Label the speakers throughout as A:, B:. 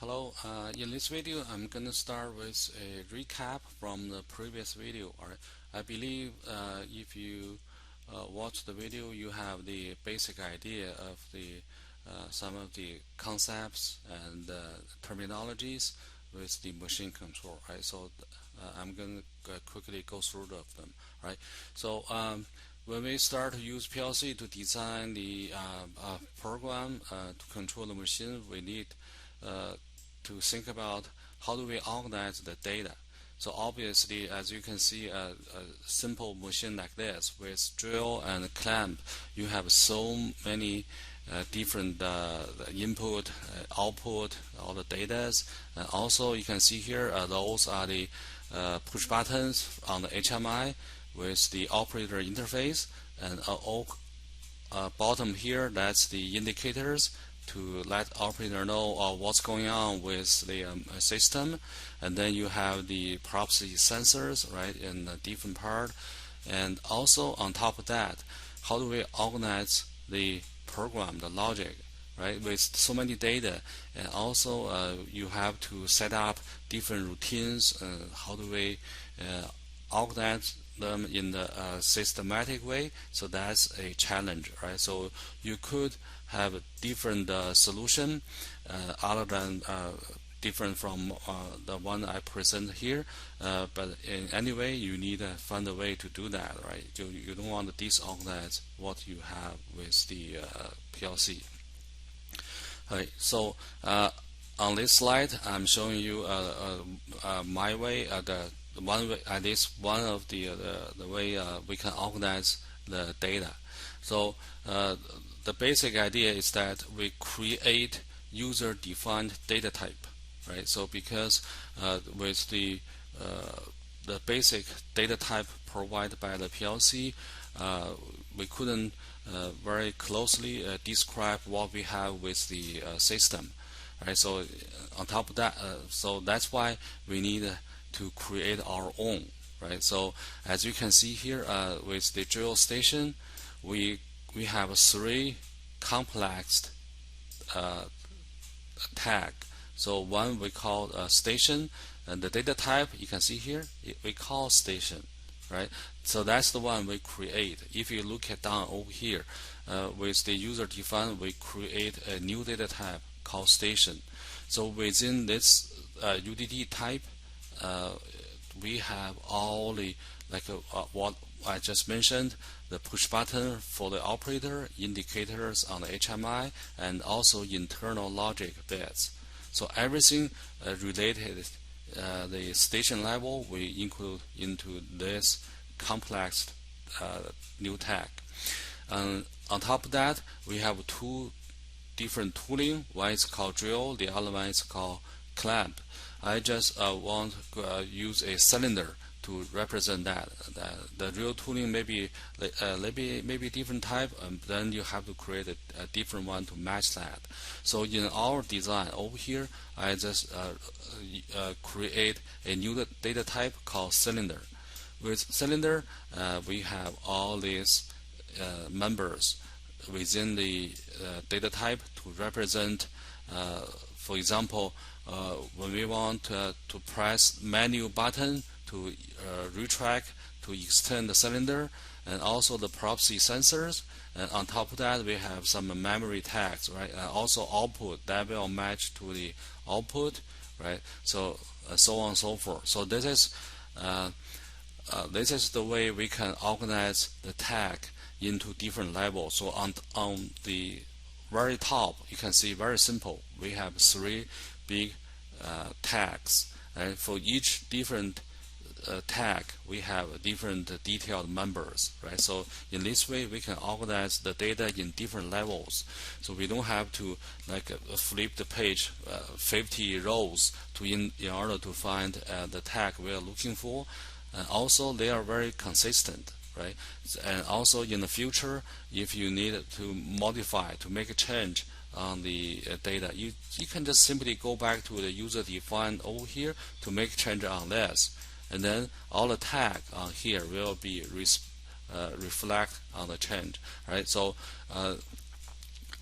A: Hello, in this video I'm going to start with a recap from the previous video. Alright, I believe if you watch the video you have the basic idea of the some of the concepts and terminologies with the machine control. Right, so I'm going to quickly go through them. Right, so when we start to use PLC to design the program to control the machine, we need to think about how do we organize the data. So obviously, as you can see, a simple machine like this with drill and clamp, you have so many different input, output, all the data. And also, you can see here those are the push buttons on the HMI with the operator interface, and bottom here, that's the indicators to let operator know what's going on with the system. And then you have the proxy sensors, right, in a different part. And also on top of that, how do we organize the program, the logic, right, with so many data? And also you have to set up different routines. How do we organize them in a systematic way? So that's a challenge, right? So you could have a different solution other than different from the one I present here, but in any way you need to find a way to do that, right? You don't want to disorganize what you have with the PLC. Right, so on this slide I'm showing you my way, the one way, at least one of the way we can organize the data. So the basic idea is that we create user-defined data type, right? So because with the basic data type provided by the PLC, we couldn't very closely describe what we have with the system, right? So on top of that, so that's why we need to create our own, right? So as you can see here, with the drill station, we have 3 complex tag. So one we call station, and the data type you can see here, we call station, right? So that's the one we create. If you look at down over here, with the user defined, we create a new data type called station. So within this UDD type, we have all the what I just mentioned, the push button for the operator, indicators on the HMI, and also internal logic bits. So everything related the station level we include into this complex new tag. And on top of that, we have 2 different tooling. One is called drill, the other one is called clamp. I just want to use a cylinder to represent that. The real tooling maybe different type, and then you have to create a different one to match that. So in our design over here, I just create a new data type called cylinder. With cylinder, we have all these members within the data type to represent, for example, when we want to press menu button to retract, to extend the cylinder, and also the proxy sensors, and on top of that we have some memory tags, right? And also output that will match to the output, right? So so on and so forth. So this is the way we can organize the tag into different levels. So on the very top, you can see very simple. We have 3 big tags, and for each different tag we have different detailed members, right? So in this way we can organize the data in different levels, so we don't have to flip the page 50 rows in order to find the tag we are looking for. And also they are very consistent, right? And also in the future, if you need to modify, to make a change on the data, you can just simply go back to the user defined over here to make change on this, and then all the tag on here will be reflect on the change, right? So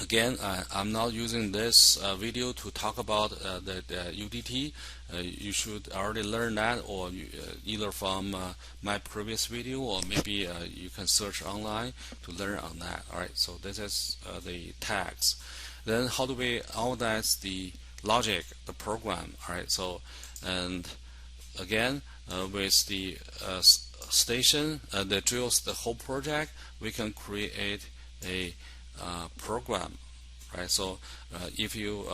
A: Again, I'm not using this video to talk about the UDT. You should already learn that, or either from my previous video, or maybe you can search online to learn on that. Alright, so this is the tags. Then how do we organize the logic, the program? Alright, so and again with the station that drills the whole project, we can create a program, right? So if you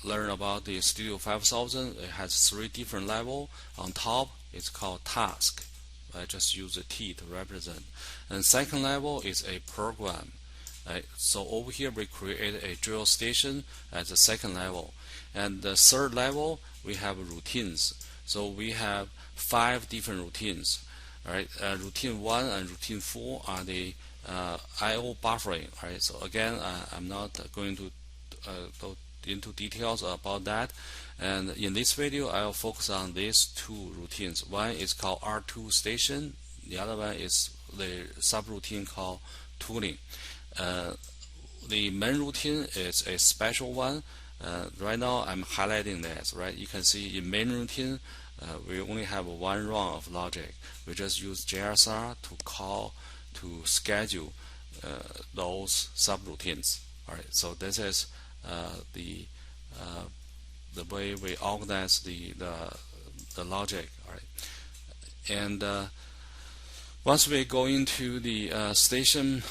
A: learn about the Studio 5000, it has 3 different levels. On top, it's called task. I just use a T to represent. And second level is a program. Right? So over here we create a drill station at the second level. And the third level, we have routines. So we have 5 different routines. Right? Routine 1 and routine 4 are the I/O buffering. Right? So again, I'm not going to go into details about that. And in this video, I'll focus on these 2 routines. One is called R2 station. The other one is the subroutine called tooling. The main routine is a special one. Right now, I'm highlighting this. Right? You can see in main routine, we only have 1 run of logic. We just use JSR to schedule those subroutines. All right. So this is the way we organize the logic. All right. And once we go into the station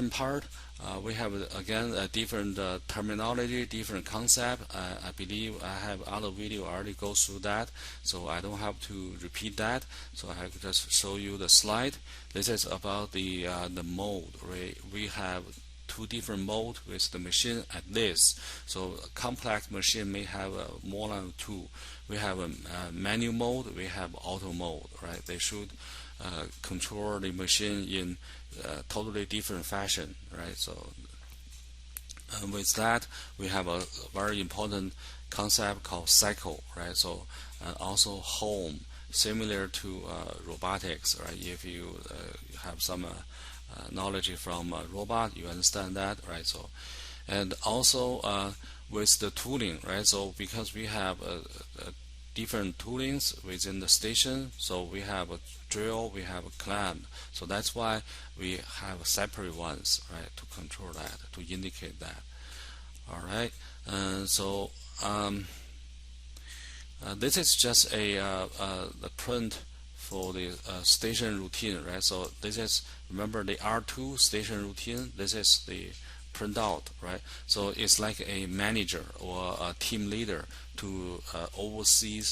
A: part, we have again a different terminology, different concept. I believe I have other video already go through that, so I don't have to repeat that. So I have just show you the slide. This is about the mode. We have 2 different modes with the machine at this. So a complex machine may have more than 2. We have a manual mode. We have auto mode. Right? They should control the machine in totally different fashion, right? So with that, we have a very important concept called cycle, right? So also home, similar to robotics, right? If you have some knowledge from robot, you understand that, right? So and also with the tooling, right? So because we have different toolings within the station, so we have a drill, we have a clamp, so that's why we have separate ones, right, to control that, to indicate that. All right, so this is just the print for the station routine, right? So this is, remember the R2 station routine, this is the printout, right? So it's like a manager or a team leader to oversee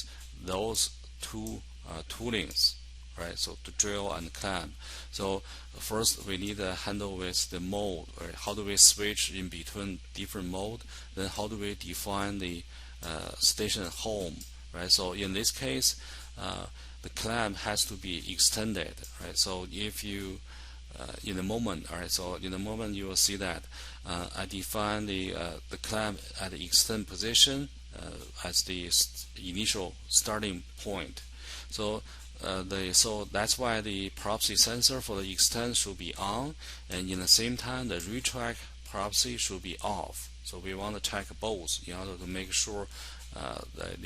A: those 2 toolings, right? So to drill and clamp. So first we need to handle with the mode, right? How do we switch in between different mode? Then how do we define the station home, right? So in this case, the clamp has to be extended, right? So if you in the moment, all right. So in the moment, you will see that I define the clamp at the extend position as the initial starting point. So so that's why the proxy sensor for the extend should be on, and in the same time, the retract proxy should be off. So we want to check both in order to make sure that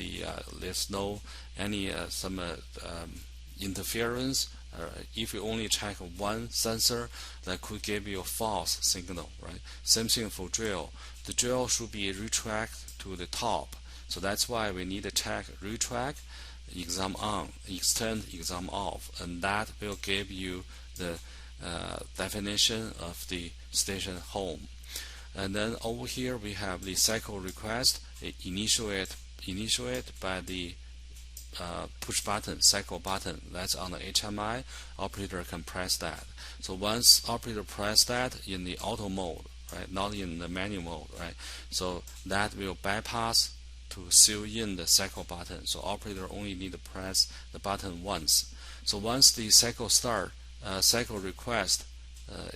A: there's no any some interference. If you only check one sensor, that could give you a false signal, right? Same thing for drill. The drill should be retract to the top. So that's why we need to check retract, exam on, extend, exam off, and that will give you the definition of the station home. And then over here we have the cycle request. Initiate by the push button, cycle button. That's on the HMI. Operator can press that. So once operator press that in the auto mode, right, not in the manual mode, right, so that will bypass to seal in the cycle button. So operator only need to press the button once. So once the cycle start, cycle request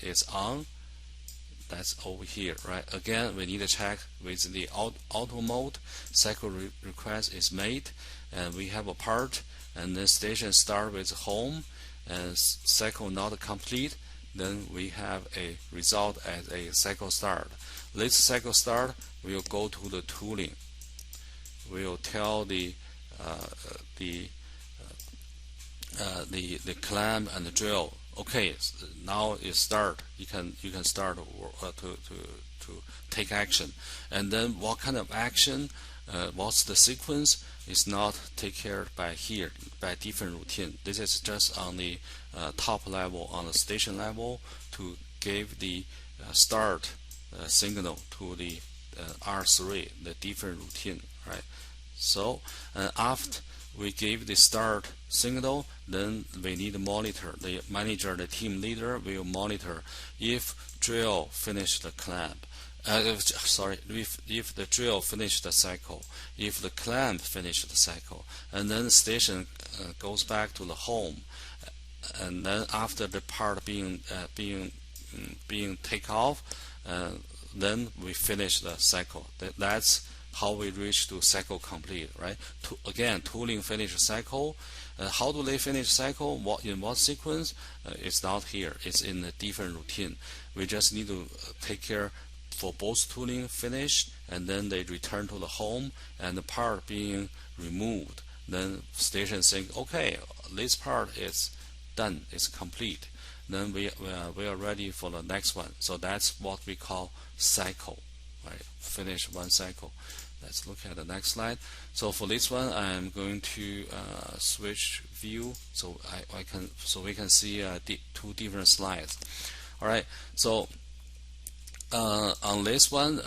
A: is on, that's over here, right? Again, we need to check with the auto mode. Cycle request is made, and we have a part, and then station start with home, and cycle not complete. Then we have a result as a cycle start. this cycle start, we'll go to the tooling. We'll tell the clamp and the drill. Okay, now it start. You can start to take action. And then what kind of action? What's the sequence? Is not take care by here by different routine. This is just on the top level, on the station level, to give the start signal to the R3, the different routine, right? So after we give the start signal, then we need to monitor. The manager, the team leader, will monitor if drill finish the clamp. If the drill finished the cycle, if the clamp finished the cycle, and then the station goes back to the home, and then after the part being take off, then we finish the cycle. That's how we reach to cycle complete, right? Again, tooling finish cycle. How do they finish cycle? In what sequence? It's not here. It's in a different routine. We just need to take care for both tooling finished, and then they return to the home, and the part being removed. Then station saying, okay, this part is done, it's complete. Then we are ready for the next one. So that's what we call cycle, right? Finish one cycle. Let's look at the next slide. So for this one, I'm going to switch view so we can see two different slides. All right. So on this one,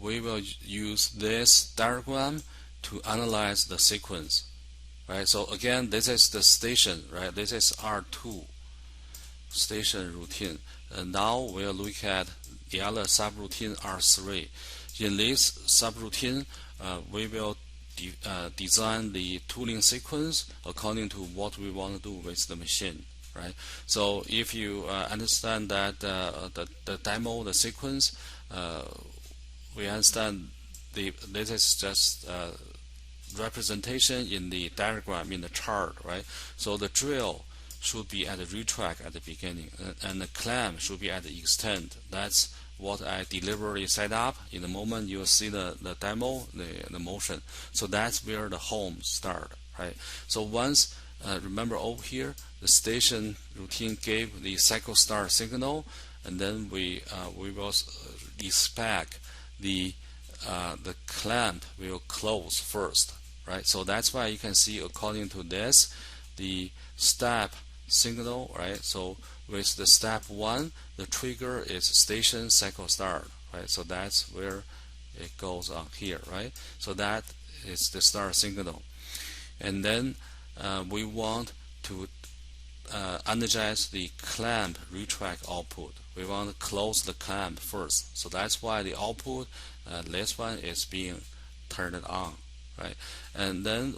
A: we will use this diagram to analyze the sequence, right? So again, this is the station, right? This is R2 station routine, and now we'll look at the other subroutine R3. In this subroutine, we will design the tooling sequence according to what we want to do with the machine, right? So if you understand that the demo, the sequence, we understand this is just representation in the diagram, in the chart, right? So the drill should be at the retract at the beginning, and the clamp should be at the extend. That's what I deliberately set up. In the moment you'll see the demo, the motion. So that's where the home start, right? So once, remember over here, the station routine gave the cycle start signal, and then we will expect the clamp will close first, right? So that's why you can see according to this, the step signal, right? So with the step 1, the trigger is station cycle start, right? So that's where it goes on here, right? So that is the start signal. And then we want to energize the clamp retract output. We want to close the clamp first. So that's why the output, this one is being turned on, right? And then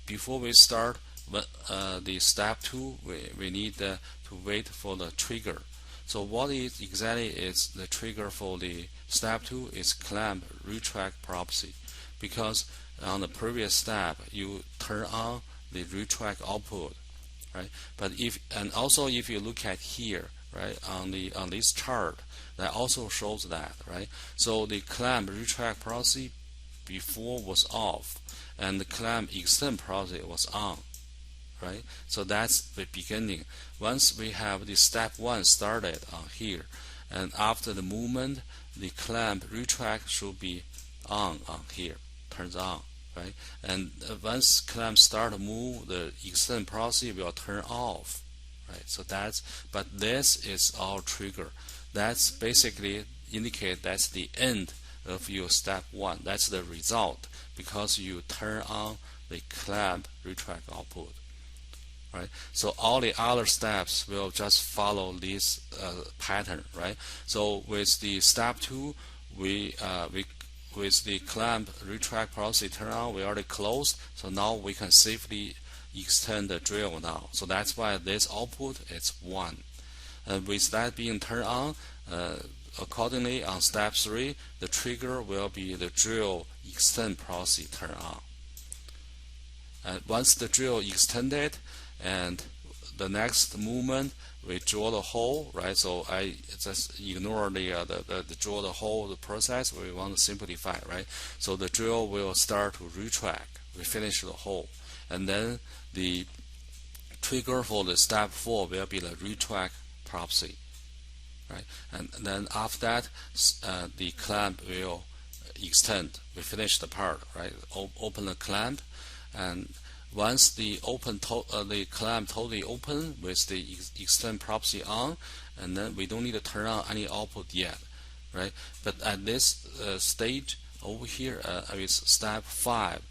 A: before we start the step 2, we need to wait for the trigger. So what is exactly is the trigger for the step 2 is clamp retract property, because on the previous step you turn on the retract output, right? But if you look at here, right, on this chart, that also shows that, right? So the clamp retract property before was off, and the clamp extend property was on, right? So that's the beginning. Once we have the step 1 started on here, and after the movement, the clamp retract should be on here, turns on, right? And once clamp start to move, the extend process will turn off, right? So but this is our trigger. That's basically indicate that's the end of your step 1. That's the result, because you turn on the clamp retract output, right? So all the other steps will just follow this pattern, right? So with the step 2, with the clamp retract process turn on, we already closed. So now we can safely extend the drill now. So that's why this output is 1. With that being turned on, accordingly on step 3, the trigger will be the drill extend process turn on. And once the drill extended, and the next movement, we draw the hole, right? So I just ignore the draw the hole, the process. We want to simplify, right? So the drill will start to retract. We finish the hole, and then the trigger for the step 4 will be the retract property, right? And then after that, the clamp will extend. We finish the part, right? Open the clamp, and once the clamp totally open with the extend property on, and then we don't need to turn on any output yet, right? But at this stage over here, with step 5,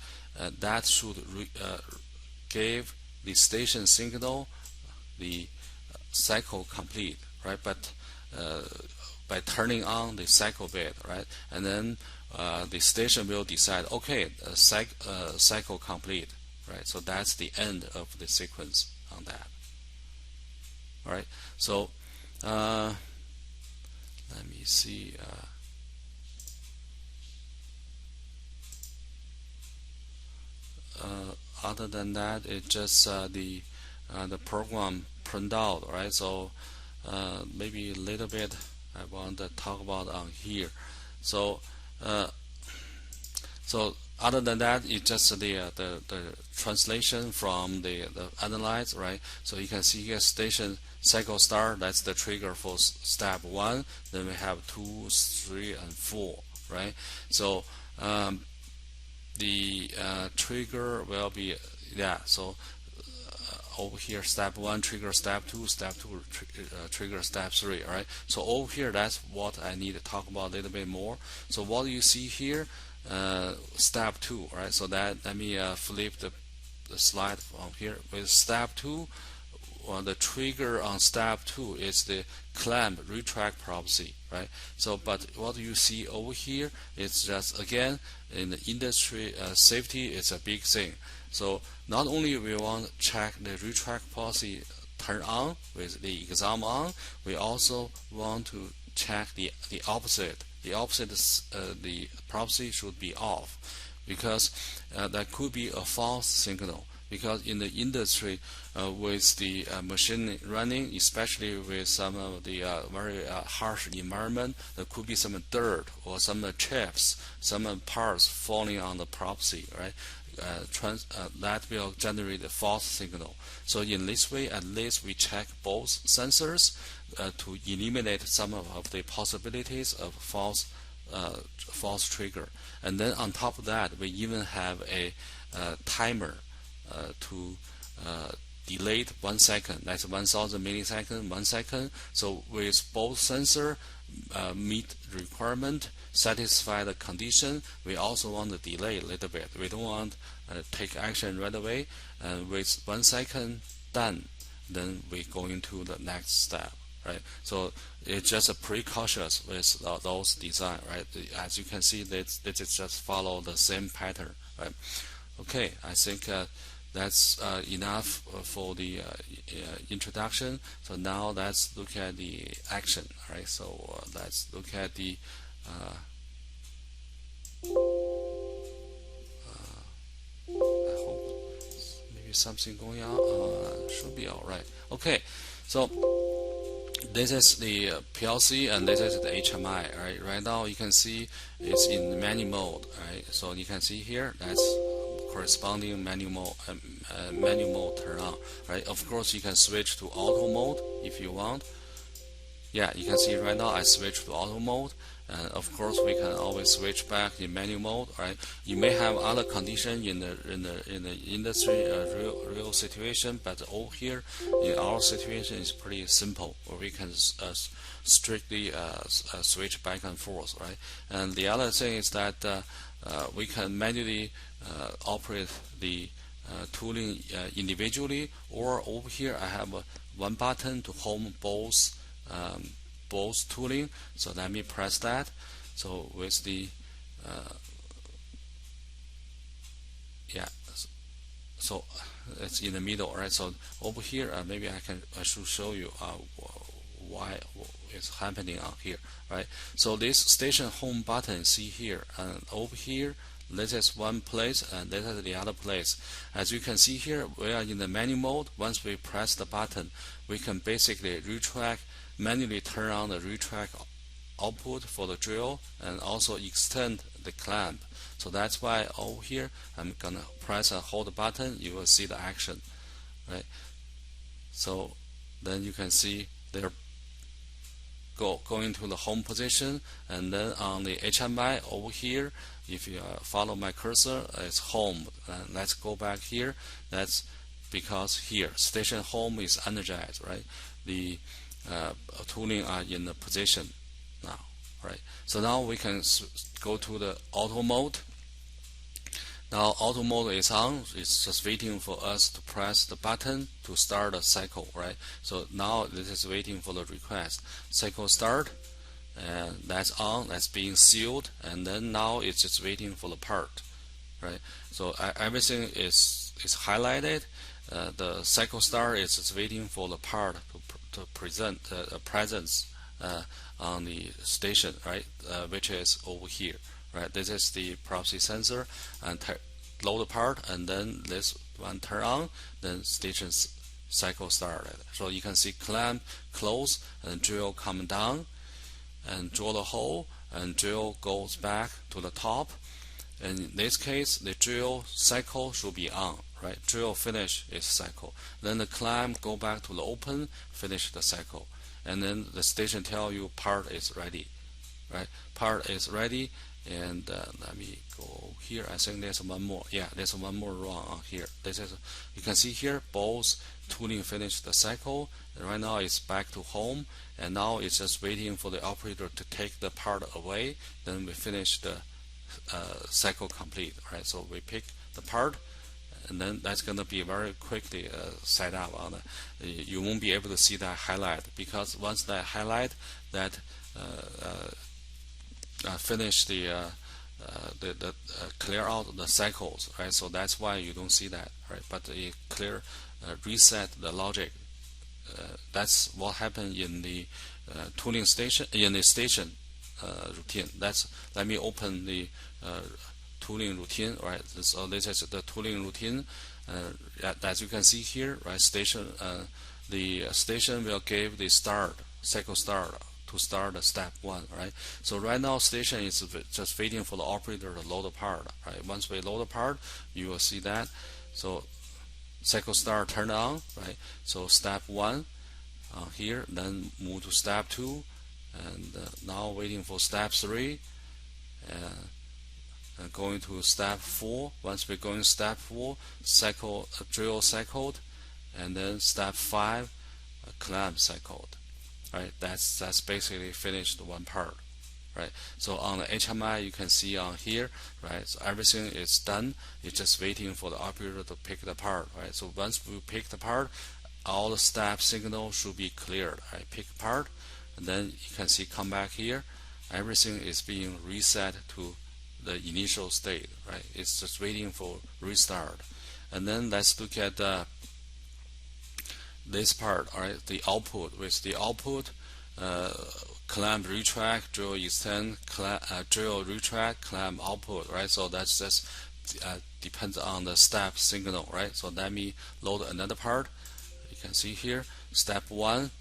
A: that should give the station signal the cycle complete, right? But by turning on the cycle bit, right, and then the station will decide, okay, cycle complete, right? So that's the end of the sequence on that. All right. So let me see. Other than that, it's just the program print out, right? So maybe a little bit I want to talk about on here. So so other than that, it's just the translation from the analyze, right? So you can see here station cycle start, that's the trigger for step 1. Then we have 2, 3, and 4, right? So the trigger will be so over here step 1 trigger step 2, step 2 trigger step 3. All right, so over here that's what I need to talk about a little bit more. So what you see here, step 2, right? So that let me flip the slide from here. With step 2, the trigger on step 2 is the clamp retract property, right? So but what you see over here is just, again, in the industry, safety is a big thing. So not only we want to check the retract property turn on with the exam on, we also want to check the opposite. The opposite is, the property should be off, because that could be a false signal. Because in the industry, with the machine running, especially with some of the very harsh environment, there could be some dirt or some chips, some parts falling on the property, right? That will generate a false signal. So in this way, at least we check both sensors to eliminate some of the possibilities of false trigger. And then on top of that, we even have a timer to delay 1 second. That's 1000 milliseconds, 1 second. So with both sensor meet requirement, satisfy the condition, we also want to delay a little bit. We don't want take action right away. And with 1 second done, then we go into the next step, right? So it's just a precautious with those design, right? As you can see, this is just follow the same pattern, right? Okay, I think that's enough for the introduction. So now let's look at the action. All right, so let's look at the I hope maybe something going on. Should be all right. Okay, so this is the PLC and this is the HMI. Right, right now you can see it's in manual mode. Right, so you can see here that's corresponding manual mode turn on, right? Of course, you can switch to auto mode if you want. Yeah, you can see right now I switch to auto mode, and of course we can always switch back in manual mode, right? You may have other condition in the industry real situation, but over here in our situation is pretty simple, where we can strictly switch back and forth, right? And the other thing is that we can manually operate the tooling individually, or over here I have one button to home both tooling. So let me press that. So with the so it's in the middle, right? So over here maybe I should show you why it's happening on here, right? So this station home button, see here, and over here, this is one place and this is the other place. As you can see here, we are in the menu mode. Once we press the button, we can basically retract, manually turn on the retract output for the drill and also extend the clamp. So that's why over here I'm gonna press and hold the button, you will see the action, right? So then you can see they're going to the home position, and then on the HMI over here, if you follow my cursor, it's home. Let's go back here. That's because here station home is energized, right? The tooling are in the position now, right? So now we can go to the auto mode. Now auto mode is on. It's just waiting for us to press the button to start a cycle, right? So now this is waiting for the request. Cycle start, and that's on. That's being sealed, and then now it's just waiting for the part, right? So everything is highlighted. The cycle start is just waiting for the part to present presence on the station, right? Which is over here. Right, this is the proxy sensor, and load the part, and then this one turn on, then station cycle started. So you can see clamp close and drill come down and drill the hole, and drill goes back to the top. And in this case, the drill cycle should be on, right? Drill finish is cycle. Then the clamp go back to the open, finish the cycle, and then the station tell you part is ready, right? Part is ready. And let me go here. I think there's one more. Yeah, there's one more wrong on here. This is, you can see here, both tooling finished the cycle, and right now it's back to home, and now it's just waiting for the operator to take the part away. Then we finish the cycle complete, right? So we pick the part, and then that's going to be very quickly set up on it. You won't be able to see that highlight, because once that highlight, that finish the clear out the cycles, right? So that's why you don't see that, right? But it clear reset the logic. That's what happened in the tooling station, in the station routine. Let me open the tooling routine, right? So this is the tooling routine. As you can see here, right? The station will give the cycle start to start the step 1, right? So right now station is just waiting for the operator to load the part, right? Once we load the part, you will see that. So cycle start turned on, right? So step 1 here, then move to step 2, and now waiting for step 3, and going to step 4. Once we're going step 4, cycle drill cycled, and then step 5, clamp cycled. Right, that's basically finished one part, right? So on the HMI, you can see on here, right? So everything is done. It's just waiting for the operator to pick the part, right? So once we pick the part, all the step signal should be cleared. Right? Pick part, and then you can see come back here. Everything is being reset to the initial state, right? It's just waiting for restart. And then let's look at this part, all right, the output. With the output, clamp retract, drill extend, drill retract, clamp output, right? So that's just depends on the step signal, right? So let me load another part. You can see here, step 1,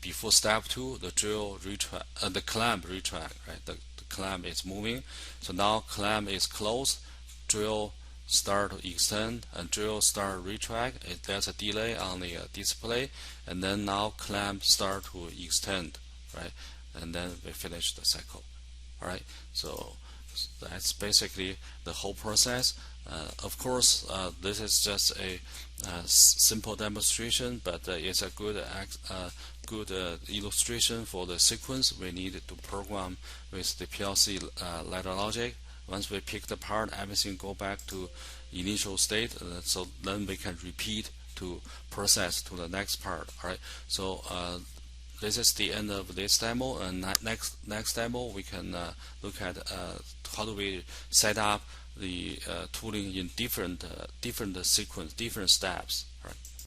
A: before step 2, the drill retract, the clamp retract, right? The clamp is moving. So now clamp is closed, drill start to extend, and drill start retract. There's a delay on the display, and then now clamp start to extend, right? And then we finish the cycle. All right, so that's basically the whole process. Of course, this is just a simple demonstration, but it's a good illustration for the sequence we need to program with the PLC ladder logic. Once we pick the part, everything go back to initial state, so then we can repeat to process to the next part. All right, so this is the end of this demo, and next demo we can look at how do we set up the tooling in different sequence, different steps. All right.